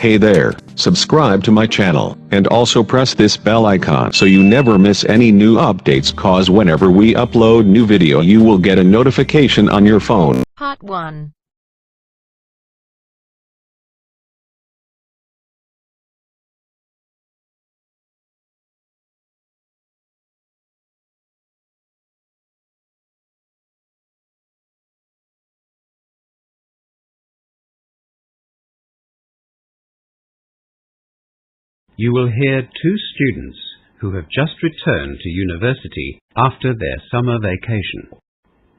Hey there, subscribe to my channel, and also press this bell icon so you never miss any new updates, cause whenever we upload new video you will get a notification on your phone. Part 1. You will hear two students who have just returned to university after their summer vacation.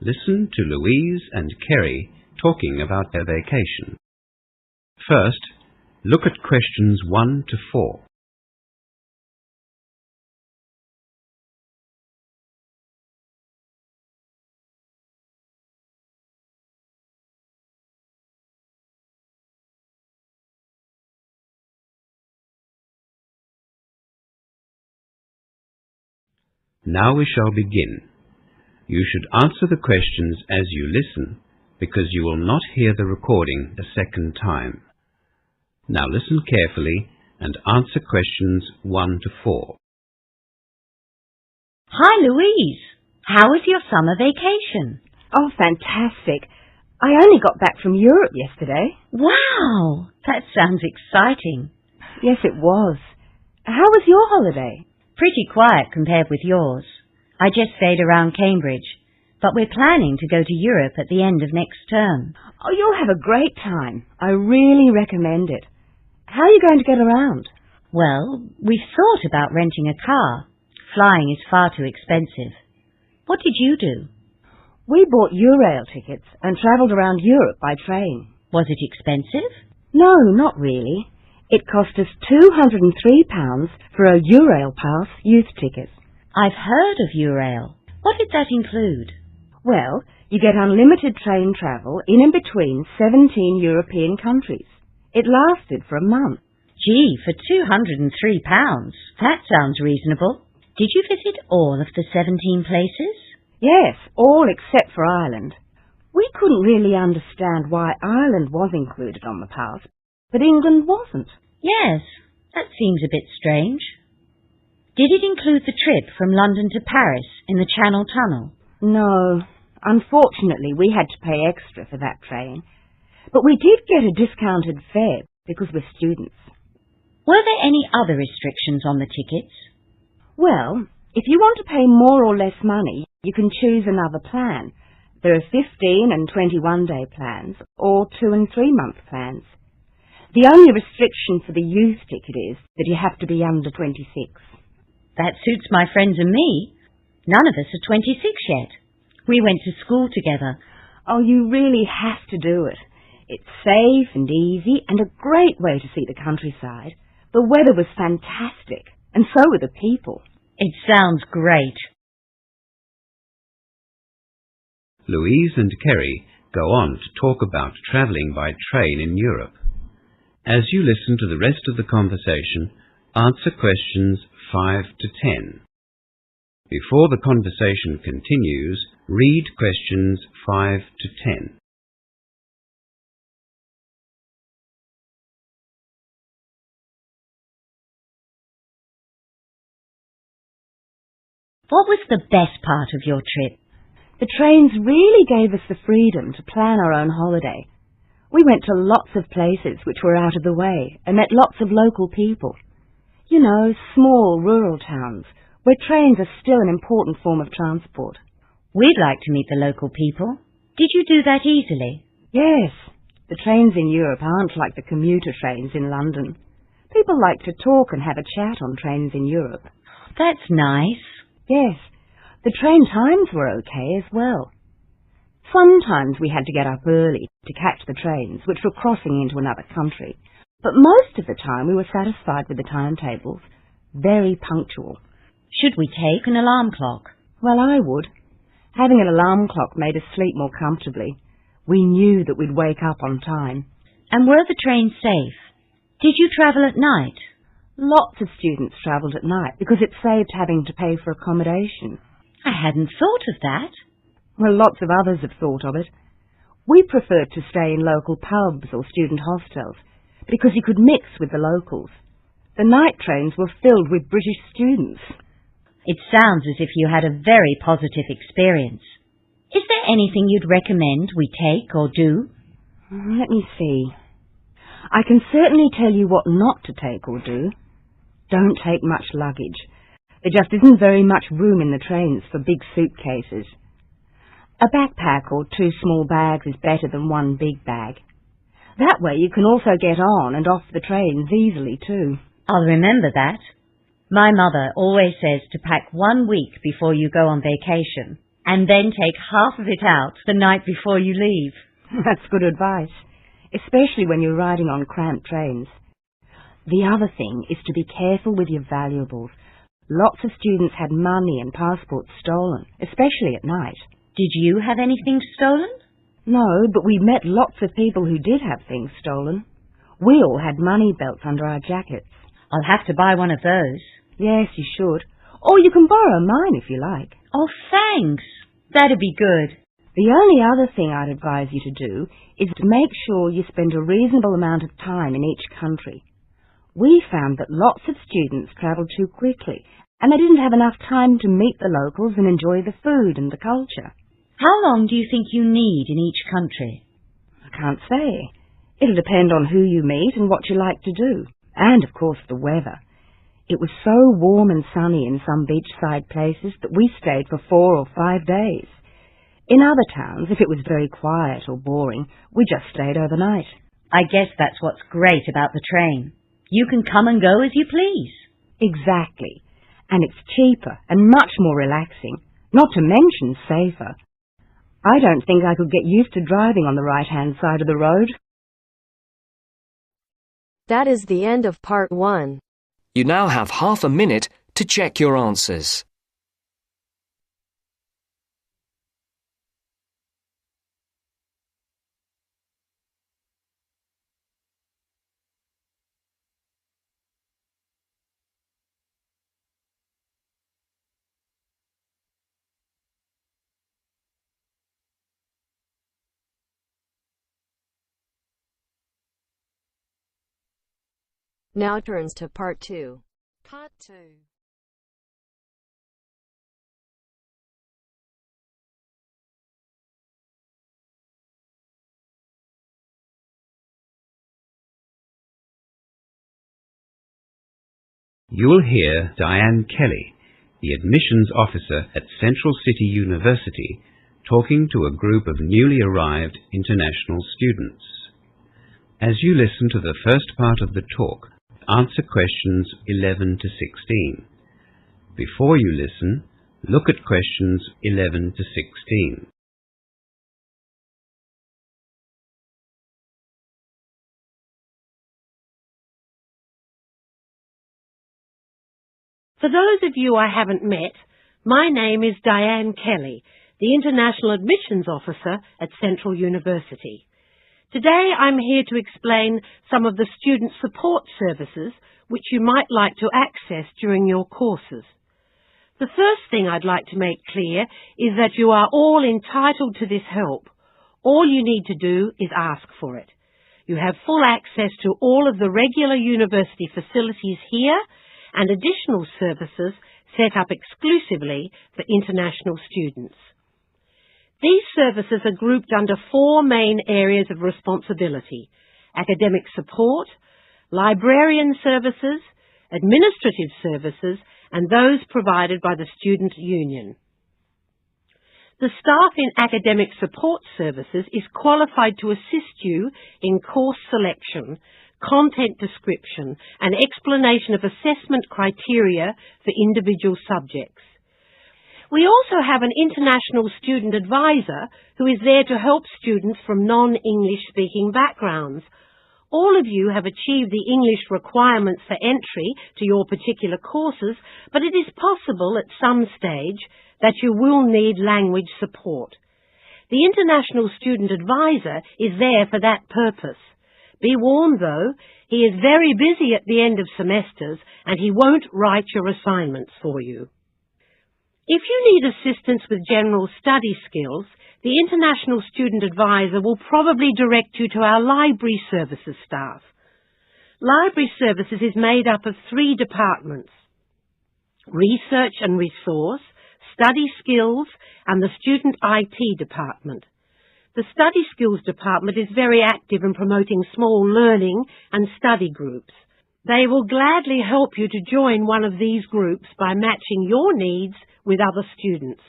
Listen to Louise and Kerry talking about their vacation. First, look at questions 1 to 4. Now we shall begin. You should answer the questions as you listen, because you will not hear the recording a second time. Now listen carefully and answer questions 1 to 4. Hi, Louise. How was your summer vacation? Oh, fantastic. I only got back from Europe yesterday. Wow, that sounds exciting. Yes, it was. How was your holiday? Pretty quiet compared with yours. I just stayed around Cambridge, but we're planning to go to Europe at the end of next term. Oh, you'll have a great time. I really recommend it. How are you going to get around? Well, we've thought about renting a car. Flying is far too expensive. What did you do? We bought Eurail tickets and travelled around Europe by train. Was it expensive? No, not really. It cost us £203 for a Eurail Pass youth ticket. I've heard of Eurail. What did that include? Well, you get unlimited train travel in and between 17 European countries. It lasted for a month. Gee, for £203. That sounds reasonable. Did you visit all of the 17 places? Yes, all except for Ireland. We couldn't really understand why Ireland was included on the pass, but England wasn't. Yes, that seems a bit strange. Did it include the trip from London to Paris in the Channel Tunnel? No. Unfortunately, we had to pay extra for that train. But we did get a discounted fare because we're students. Were there any other restrictions on the tickets? Well, if you want to pay more or less money, you can choose another plan. There are 15 and 21-day plans, or 2 and 3 month plans. The only restriction for the youth ticket is that you have to be under 26. That suits my friends and me. None of us are 26 yet. We went to school together. Oh, you really have to do it. It's safe and easy and a great way to see the countryside. The weather was fantastic, and so were the people. It sounds great. Louise and Kerry go on to talk about travelling by train in Europe. As you listen to the rest of the conversation, answer questions 5 to 10. Before the conversation continues, read questions 5 to 10. What was the best part of your trip? The trains really gave us the freedom to plan our own holiday. We went to lots of places which were out of the way and met lots of local people. You know, small rural towns where trains are still an important form of transport. We'd like to meet the local people. Did you do that easily? Yes. The trains in Europe aren't like the commuter trains in London. People like to talk and have a chat on trains in Europe. That's nice. Yes. The train times were okay as well. Sometimes we had to get up early to catch the trains which were crossing into another country, but most of the time we were satisfied with the timetables. Very punctual. Should we take an alarm clock? Well, I would. Having an alarm clock made us sleep more comfortably. We knew that we'd wake up on time. And were the trains safe? Did you travel at night? Lots of students travelled at night because it saved having to pay for accommodation. I hadn't thought of that. Well, lots of others have thought of it. We preferred to stay in local pubs or student hostels because he could mix with the locals. The night trains were filled with British students. It sounds as if you had a very positive experience. Is there anything you'd recommend we take or do? Let me see. I can certainly tell you what not to take or do. Don't take much luggage. There just isn't very much room in the trains for big suitcases. A backpack or 2 small bags is better than 1 big bag. That way you can also get on and off the trains easily too. I'll remember that. My mother always says to pack 1 week before you go on vacation, and then take half of it out the night before you leave. That's good advice, especially when you're riding on cramped trains. The other thing is to be careful with your valuables. Lots of students had money and passports stolen, especially at night. Did you have anything stolen? No, but we met lots of people who did have things stolen. We all had money belts under our jackets. I'll have to buy one of those. Yes, you should. Or you can borrow mine if you like. Oh, thanks. That'd be good. The only other thing I'd advise you to do is to make sure you spend a reasonable amount of time in each country. We found that lots of students travelled too quickly, and they didn't have enough time to meet the locals and enjoy the food and the culture. How long do you think you need in each country? I can't say. It'll depend on who you meet and what you like to do. And, of course, the weather. It was so warm and sunny in some beachside places that we stayed for 4 or 5 days. In other towns, if it was very quiet or boring, we just stayed overnight. I guess that's what's great about the train. You can come and go as you please. Exactly. And it's cheaper and much more relaxing, not to mention safer. I don't think I could get used to driving on the right-hand side of the road. That is the end of part 1. You now have half a minute to check your answers. Now turns to part 2. Part 2. You will hear Diane Kelly, the admissions officer at Central City University, talking to a group of newly arrived international students. As you listen to the first part of the talk, answer questions 11 to 16. Before you listen, look at questions 11 to 16. For those of you I haven't met, my name is Diane Kelly, the International Admissions Officer at Central University. Today I'm here to explain some of the student support services which you might like to access during your courses. The first thing I'd like to make clear is that you are all entitled to this help. All you need to do is ask for it. You have full access to all of the regular university facilities here and additional services set up exclusively for international students. These services are grouped under 4 main areas of responsibility: academic support, librarian services, administrative services, and those provided by the Student Union. The staff in academic support services is qualified to assist you in course selection, content description, and explanation of assessment criteria for individual subjects. We also have an international student advisor who is there to help students from non-English speaking backgrounds. All of you have achieved the English requirements for entry to your particular courses, but it is possible at some stage that you will need language support. The international student advisor is there for that purpose. Be warned though, he is very busy at the end of semesters and he won't write your assignments for you. If you need assistance with general study skills, the International Student Advisor will probably direct you to our library services staff. Library Services is made up of 3 departments: Research and Resource, Study Skills, and the Student IT department. The Study Skills department is very active in promoting small learning and study groups. They will gladly help you to join one of these groups by matching your needs with other students.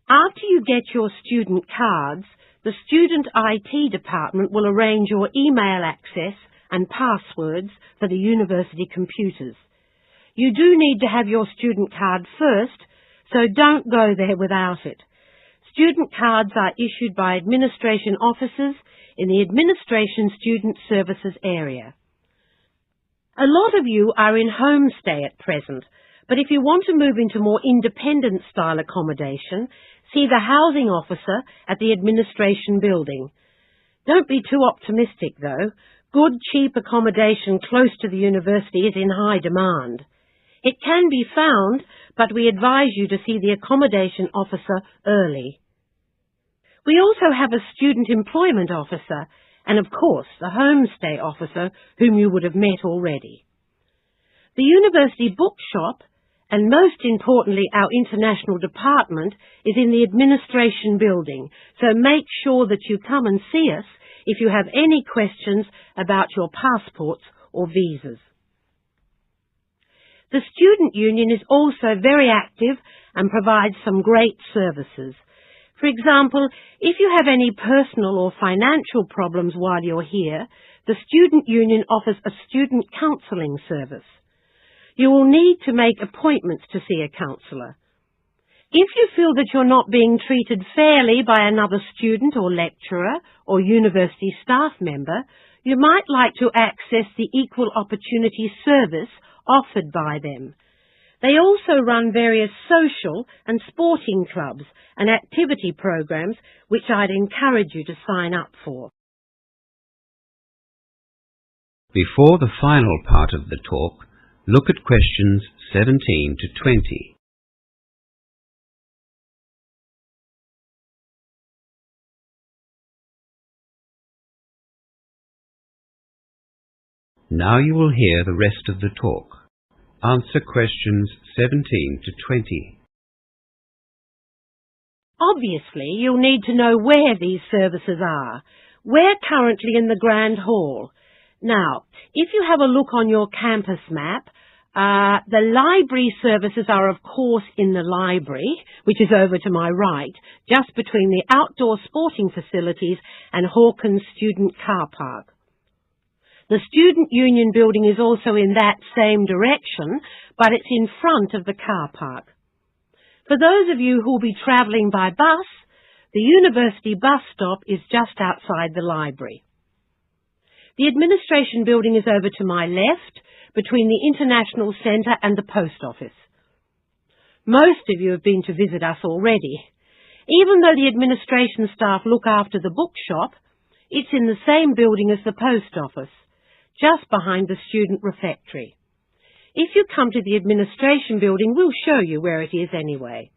After you get your student cards, the Student IT department will arrange your email access and passwords for the university computers. You do need to have your student card first, so don't go there without it. Student cards are issued by administration officers in the Administration Student Services area. A lot of you are in homestay at present, but if you want to move into more independent style accommodation, see the housing officer at the administration building. Don't be too optimistic though. Good, cheap accommodation close to the university is in high demand. It can be found, but we advise you to see the accommodation officer early. We also have a student employment officer and, of course, the homestay officer whom you would have met already. The university bookshop, and most importantly our international department, is in the administration building, so make sure that you come and see us if you have any questions about your passports or visas. The Student Union is also very active and provides some great services. For example, if you have any personal or financial problems while you're here, the Student Union offers a student counselling service. You will need to make appointments to see a counsellor. If you feel that you're not being treated fairly by another student or lecturer or university staff member, you might like to access the Equal Opportunity Service offered by them. They also run various social and sporting clubs and activity programs which I'd encourage you to sign up for. Before the final part of the talk, look at questions 17 to 20. Now you will hear the rest of the talk. Answer questions 17 to 20. Obviously, you'll need to know where these services are. We're currently in the Grand Hall. Now, if you have a look on your campus map, the library services are of course in the library, which is over to my right, just between the outdoor sporting facilities and Hawkins Student Car Park. The Student Union building is also in that same direction, but it's in front of the car park. For those of you who will be travelling by bus, the university bus stop is just outside the library. The administration building is over to my left, between the International Centre and the post office. Most of you have been to visit us already. Even though the administration staff look after the bookshop, it's in the same building as the post office, just behind the student refectory. If you come to the administration building, we'll show you where it is anyway.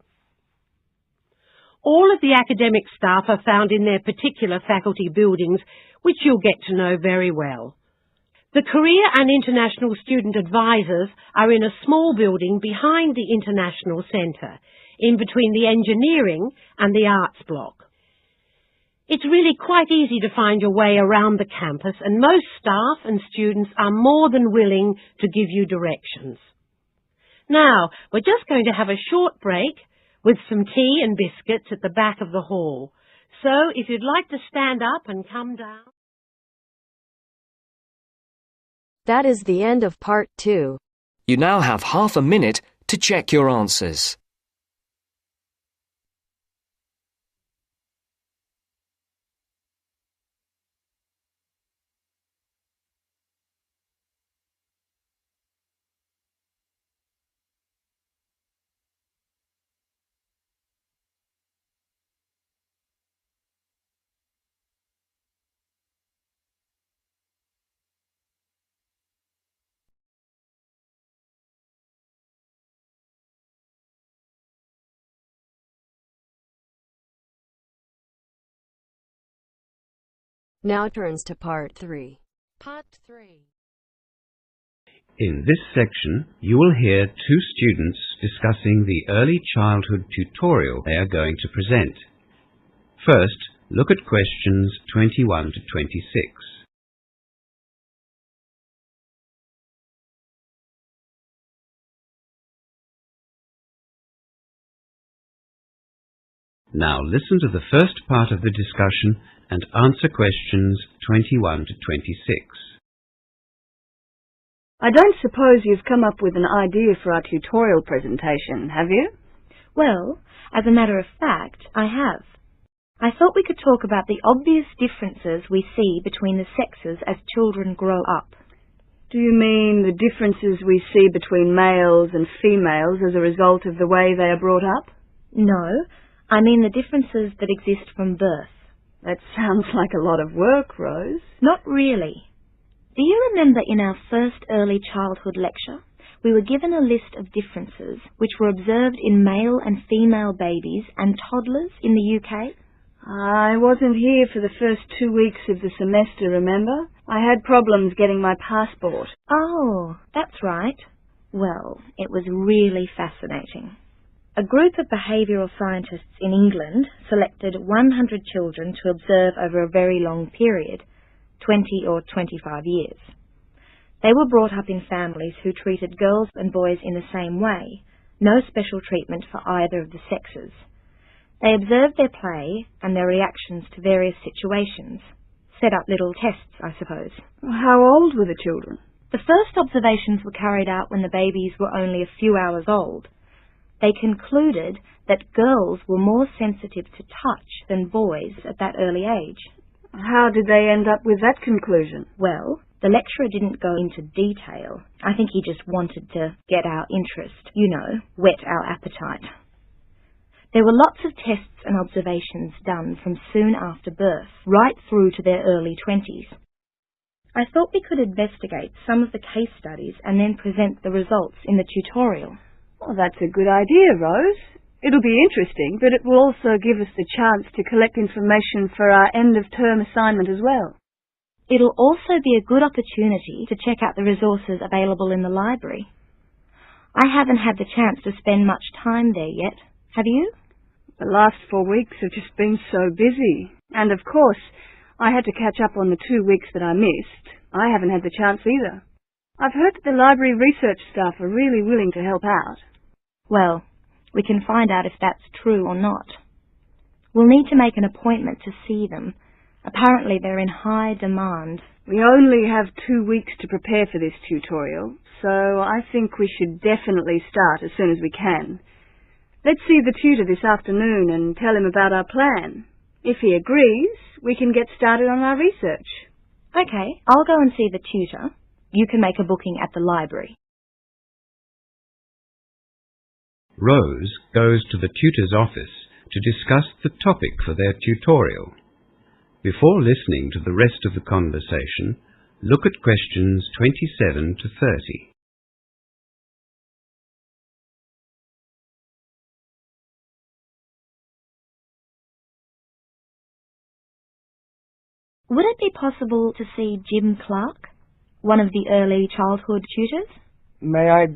All of the academic staff are found in their particular faculty buildings, which you'll get to know very well. The Career and International Student Advisors are in a small building behind the International Centre, in between the Engineering and the Arts block. It's really quite easy to find your way around the campus, and most staff and students are more than willing to give you directions. Now, we're just going to have a short break with some tea and biscuits at the back of the hall. So, if you'd like to stand up and come down. That is the end of part 2. You now have half a minute to check your answers. Now turns to part 3. Part 3. In this section, you will hear two students discussing the early childhood tutorial they are going to present. First, look at questions 21 to 26. Now listen to the first part of the discussion and answer questions 21 to 26. I don't suppose you've come up with an idea for our tutorial presentation, have you? Well, as a matter of fact, I have. I thought we could talk about the obvious differences we see between the sexes as children grow up. Do you mean the differences we see between males and females as a result of the way they are brought up? No, I mean the differences that exist from birth. That sounds like a lot of work, Rose. Not really. Do you remember in our first early childhood lecture, we were given a list of differences which were observed in male and female babies and toddlers in the UK? I wasn't here for the first 2 weeks of the semester, remember? I had problems getting my passport. Oh, that's right. Well, it was really fascinating. A group of behavioural scientists in England selected 100 children to observe over a very long period, 20 or 25 years. They were brought up in families who treated girls and boys in the same way, no special treatment for either of the sexes. They observed their play and their reactions to various situations, set up little tests, I suppose. How old were the children? The first observations were carried out when the babies were only a few hours old. They concluded that girls were more sensitive to touch than boys at that early age. How did they end up with that conclusion? Well, the lecturer didn't go into detail. I think he just wanted to get our interest, whet our appetite. There were lots of tests and observations done from soon after birth, right through to their early 20s. I thought we could investigate some of the case studies and then present the results in the tutorial. Well, that's a good idea, Rose. It'll be interesting, but it will also give us the chance to collect information for our end-of-term assignment as well. It'll also be a good opportunity to check out the resources available in the library. I haven't had the chance to spend much time there yet. Have you? The last 4 weeks have just been so busy. And of course, I had to catch up on the 2 weeks that I missed. I haven't had the chance either. I've heard that the library research staff are really willing to help out. Well, we can find out if that's true or not. We'll need to make an appointment to see them. Apparently they're in high demand. We only have 2 weeks to prepare for this tutorial, so I think we should definitely start as soon as we can. Let's see the tutor this afternoon and tell him about our plan. If he agrees, we can get started on our research. Okay, I'll go and see the tutor. You can make a booking at the library. Rose goes to the tutor's office to discuss the topic for their tutorial. Before listening to the rest of the conversation, look at questions 27 to 30. Would it be possible to see Jim Clark, one of the early childhood tutors? May I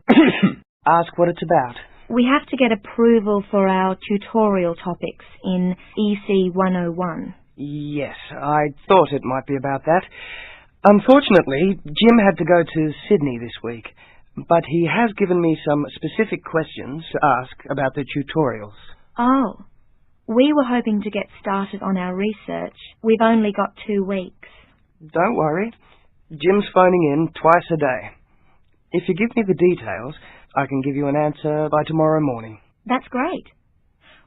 ask what it's about? We have to get approval for our tutorial topics in EC 101. Yes, I thought it might be about that. Unfortunately, Jim had to go to Sydney this week, but he has given me some specific questions to ask about the tutorials. Oh, we were hoping to get started on our research. We've only got 2 weeks. Don't worry. Jim's phoning in twice a day. If you give me the details, I can give you an answer by tomorrow morning. That's great.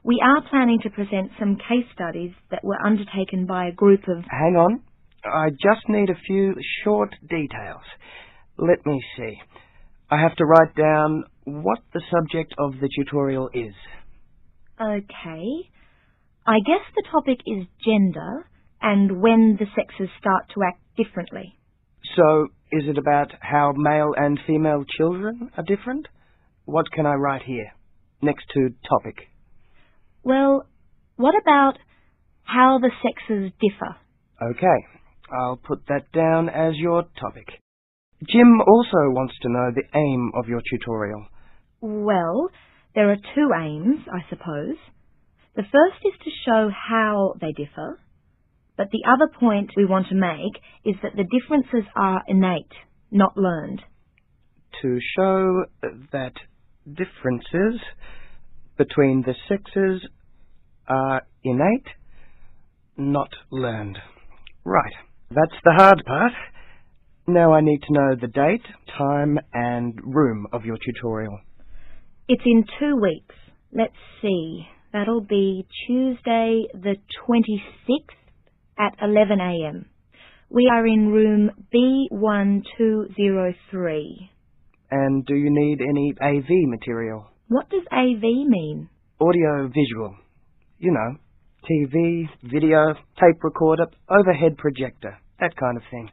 We are planning to present some case studies that were undertaken by a group of... Hang on. I just need a few short details. Let me see. I have to write down what the subject of the tutorial is. Okay. I guess the topic is gender and when the sexes start to act differently. So, is it about how male and female children are different? What can I write here, next to topic? Well, what about how the sexes differ? Okay, I'll put that down as your topic. Jim also wants to know the aim of your tutorial. Well, there are two aims, I suppose. The first is to show how they differ, but the other point we want to make is that the differences are innate, not learned. To show that differences between the sexes are innate, not learned. Right, that's the hard part. Now I need to know the date, time and room of your tutorial. It's in 2 weeks. Let's see. That'll be Tuesday the 26th at 11 a.m. We are in room B1203. And do you need any AV material? What does AV mean? Audio visual. You know, TV, video, tape recorder, overhead projector, that kind of thing.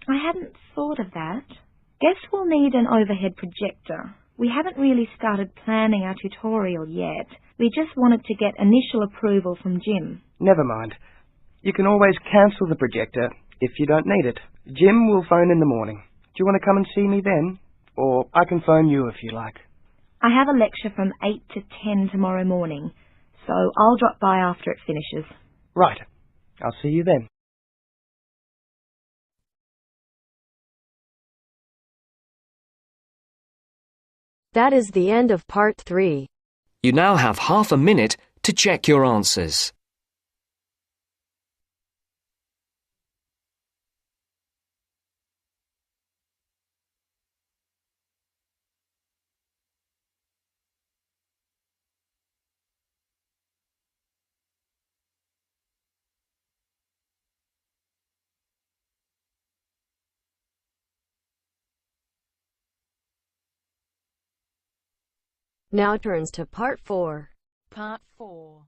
I hadn't thought of that. Guess we'll need an overhead projector. We haven't really started planning our tutorial yet. We just wanted to get initial approval from Jim. Never mind. You can always cancel the projector if you don't need it. Jim will phone in the morning. Do you want to come and see me then? Or I can phone you if you like. I have a lecture from 8 to 10 tomorrow morning, so I'll drop by after it finishes. Right. I'll see you then. That is the end of part 3. You now have half a minute to check your answers. Now turns to part 4. Part 4.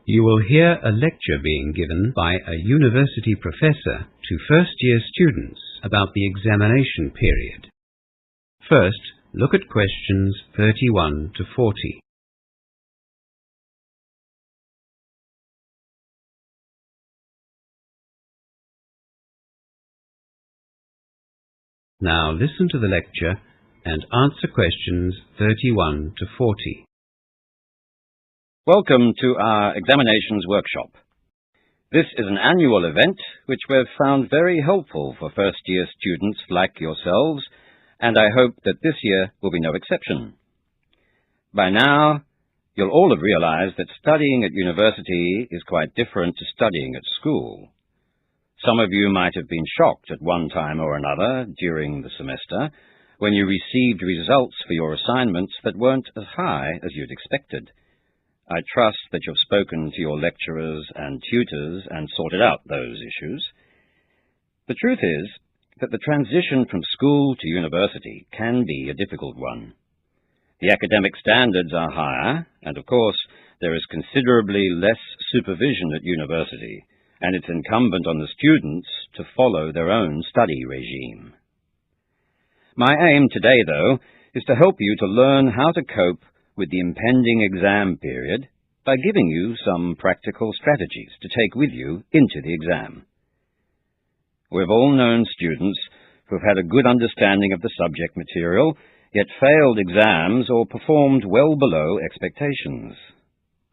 You will hear a lecture being given by a university professor to first-year students about the examination period. First, look at questions 31 to 40. Now listen to the lecture and answer questions 31 to 40. Welcome to our examinations workshop. This is an annual event which we've found very helpful for first-year students like yourselves, and I hope that this year will be no exception. By now, you'll all have realized that studying at university is quite different to studying at school. Some of you might have been shocked at one time or another during the semester when you received results for your assignments that weren't as high as you'd expected. I trust that you've spoken to your lecturers and tutors and sorted out those issues. The truth is that the transition from school to university can be a difficult one. The academic standards are higher, and of course there is considerably less supervision at university, and it's incumbent on the students to follow their own study regime. My aim today, though, is to help you to learn how to cope with the impending exam period by giving you some practical strategies to take with you into the exam. We've all known students who've had a good understanding of the subject material, yet failed exams or performed well below expectations.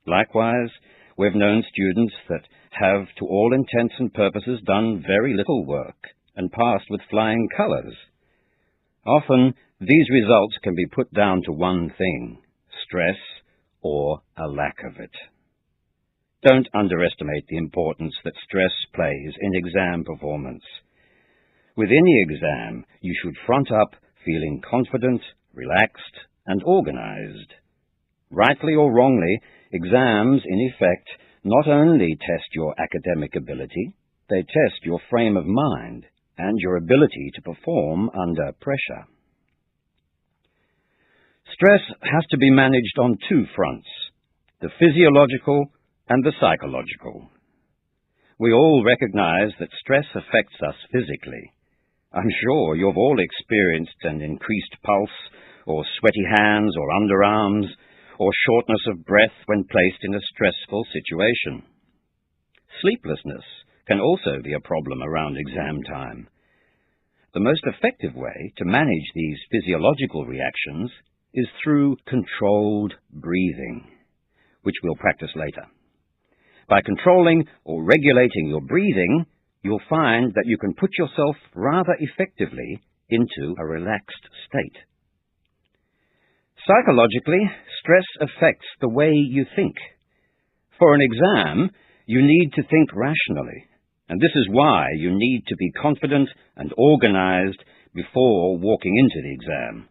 Likewise, we've known students that have, to all intents and purposes, done very little work and passed with flying colours. Often, these results can be put down to one thing: stress or a lack of it. Don't underestimate the importance that stress plays in exam performance. Within the exam, you should front up feeling confident, relaxed, and organized. Rightly or wrongly, exams, in effect, not only test your academic ability, they test your frame of mind and your ability to perform under pressure. Stress has to be managed on two fronts: the physiological and the psychological. We all recognize that stress affects us physically. I'm sure you've all experienced an increased pulse, or sweaty hands or underarms, or shortness of breath when placed in a stressful situation. Sleeplessness can also be a problem around exam time. The most effective way to manage these physiological reactions is through controlled breathing, which we'll practice later. By controlling or regulating your breathing, you'll find that you can put yourself rather effectively into a relaxed state. Psychologically, stress affects the way you think. For an exam, you need to think rationally, and this is why you need to be confident and organized before walking into the exam.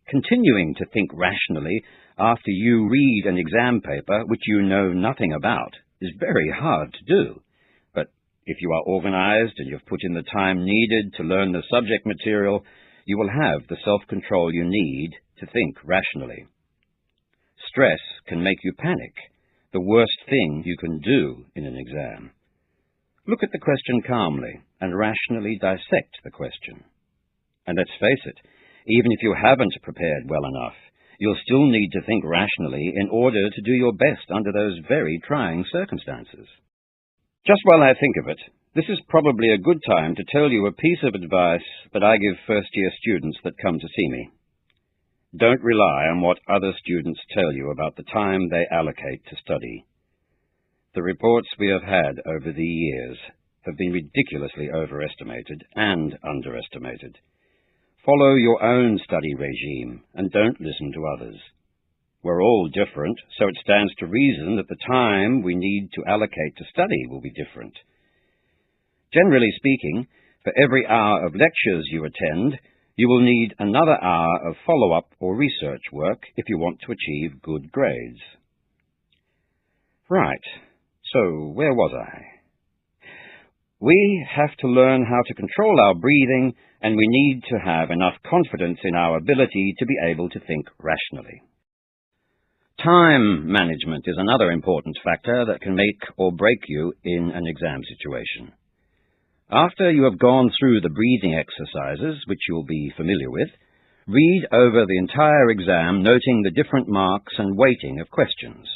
Continuing to think rationally after you read an exam paper which you know nothing about is very hard to do, but if you are organized and you've put in the time needed to learn the subject material, you will have the self-control you need to think rationally. Stress can make you panic, the worst thing you can do in an exam. Look at the question calmly and rationally dissect the question. And let's face it, even if you haven't prepared well enough, you'll still need to think rationally in order to do your best under those very trying circumstances. Just while I think of it, this is probably a good time to tell you a piece of advice that I give first-year students that come to see me. Don't rely on what other students tell you about the time they allocate to study. The reports we have had over the years have been ridiculously overestimated and underestimated. Follow your own study regime and don't listen to others. We're all different, so it stands to reason that the time we need to allocate to study will be different. Generally speaking, for every hour of lectures you attend, you will need another hour of follow-up or research work if you want to achieve good grades. Right, so where was I? We have to learn how to control our breathing, and we need to have enough confidence in our ability to be able to think rationally. Time management is another important factor that can make or break you in an exam situation. After you have gone through the breathing exercises, which you'll be familiar with, read over the entire exam, noting the different marks and weighting of questions.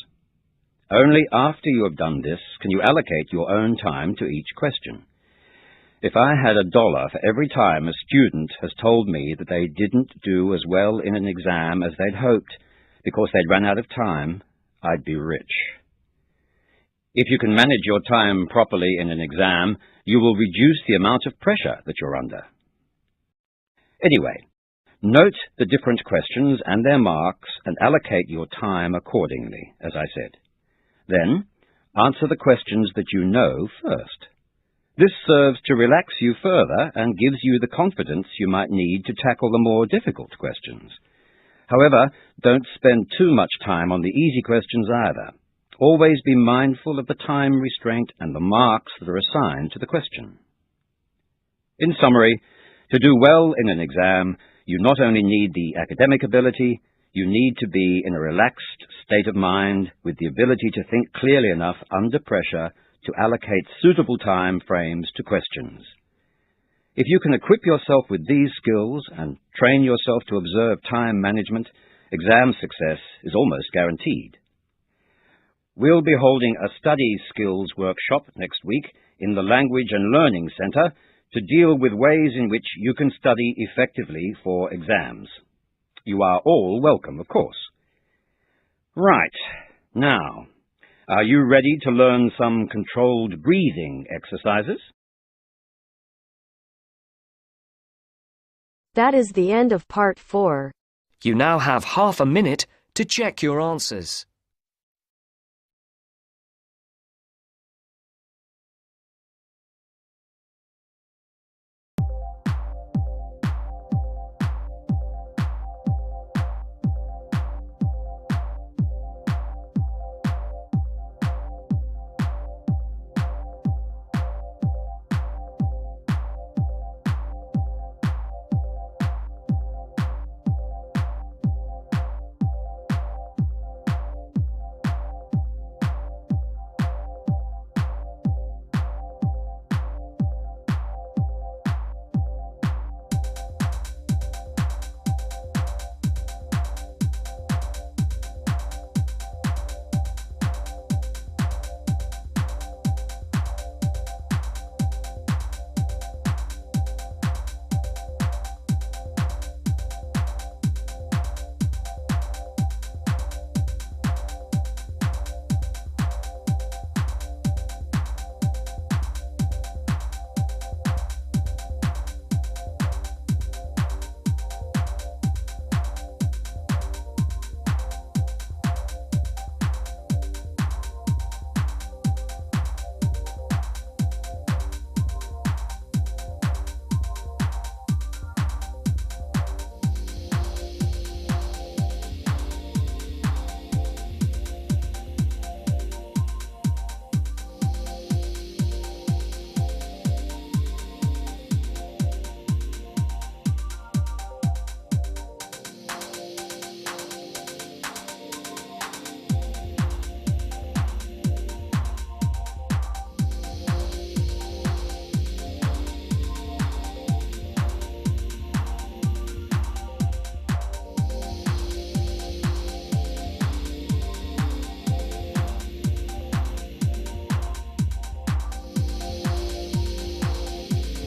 Only after you have done this can you allocate your own time to each question. If I had $1 for every time a student has told me that they didn't do as well in an exam as they'd hoped because they'd run out of time, I'd be rich. If you can manage your time properly in an exam, you will reduce the amount of pressure that you're under. Anyway, note the different questions and their marks and allocate your time accordingly, as I said. Then, answer the questions that you know first. This serves to relax you further and gives you the confidence you might need to tackle the more difficult questions. However, don't spend too much time on the easy questions either. Always be mindful of the time restraint and the marks that are assigned to the question. In summary, to do well in an exam, you not only need the academic ability, you need to be in a relaxed state of mind with the ability to think clearly enough under pressure to allocate suitable time frames to questions. If you can equip yourself with these skills and train yourself to observe time management, exam success is almost guaranteed. We'll be holding a study skills workshop next week in the Language and Learning Centre to deal with ways in which you can study effectively for exams. You are all welcome, of course. Right, now, are you ready to learn some controlled breathing exercises? That is the end of part 4. You now have half a minute to check your answers.